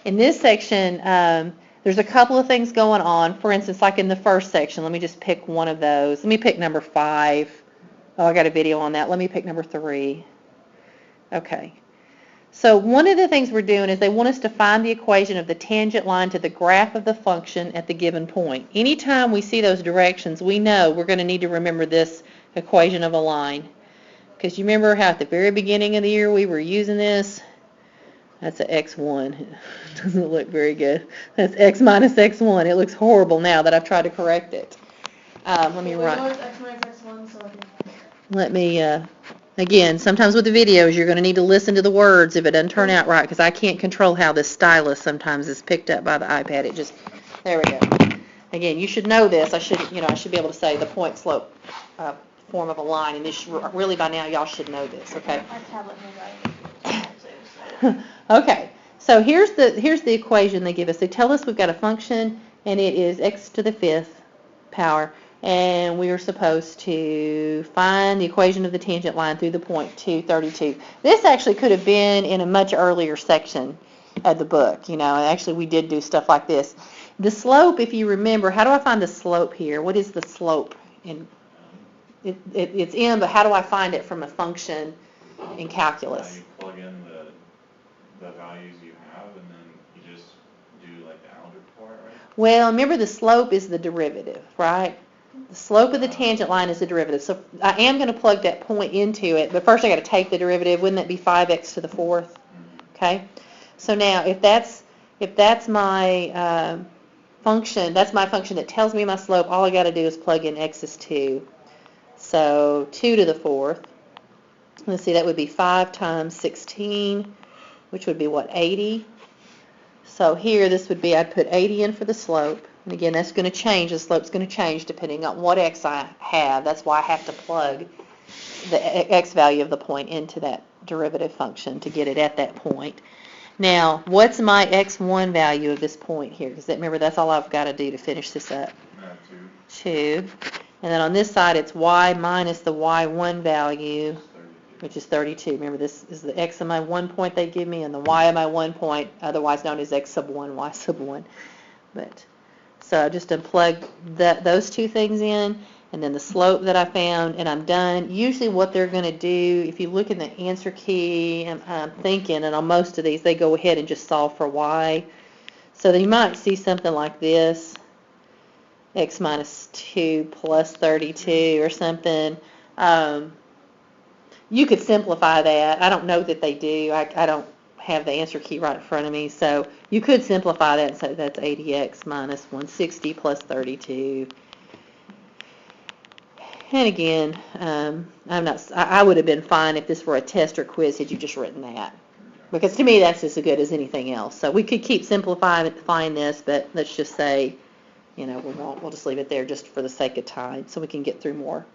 In this section, there's a couple of things going on. For instance, like in the first section, let me just pick one of those. Let me pick number 5. Oh, I got a video on that. Let me pick number 3. Okay. So one of the things we're doing is they want us to find the equation of the tangent line to the graph of the function at the given point. Anytime we see those directions, we know we're going to need to remember this equation of a line. Because you remember how at the very beginning of the year we were using this? That's an x1. It doesn't look very good. That's x minus x1. It looks horrible now that I've tried to correct it. Let me write. Let me, again, sometimes with the videos you're going to need to listen to the words if it doesn't turn out right, because I can't control how this stylus sometimes is picked up by the iPad. It just, there we go. Again, you should know this. I should be able to say the point slope form of a line, and this really by now y'all should know this, okay? My tablet handwriting. Okay, so here's the equation they give us. They tell us we've got a function, and it is x to the 5th power, and we are supposed to find the equation of the tangent line through the point 232. This actually could have been in a much earlier section of the book, and actually we did do stuff like this. The slope, if you remember, how do I find the slope here? What is the slope? It's in, but how do I find it from a function in calculus? You plug in the values you have, and then you just do like the algebra for it, right? Well, remember the slope is the derivative, right? The slope of the tangent line is the derivative. So I am going to plug that point into it, but first I got to take the derivative. Wouldn't that be 5x to the 4th? Okay. So now if that's my function, that's my function that tells me my slope, all I got to do is plug in x is 2. So 2 to the 4th. Let's see, that would be 5 times 16, which would be what, 80? So here this would be, I'd put 80 in for the slope. And again, that's going to change. The slope's going to change depending on what x I have. That's why I have to plug the x value of the point into that derivative function to get it at that point. Now, what's my x1 value of this point here? Because remember, that's all I've got to do to finish this up. 2. And then on this side, it's y minus the y1 value, which is 32. Remember, this is the x of my 1 point they give me and the y of my 1 point, otherwise known as x sub 1, y sub 1. So I just unplug those two things in, and then the slope that I found, and I'm done. Usually what they're going to do, if you look in the answer key, I'm thinking, and on most of these, they go ahead and just solve for y. So you might see something like this, x minus 2 plus 32 or something. You could simplify that. I don't know that they do. I don't have the answer key right in front of me. So you could simplify that and say that's 80x minus 160 plus 32. And again, I would have been fine if this were a test or quiz had you just written that. Because to me that's just as good as anything else. So we could keep simplifying this, but let's just say, we'll just leave it there just for the sake of time so we can get through more.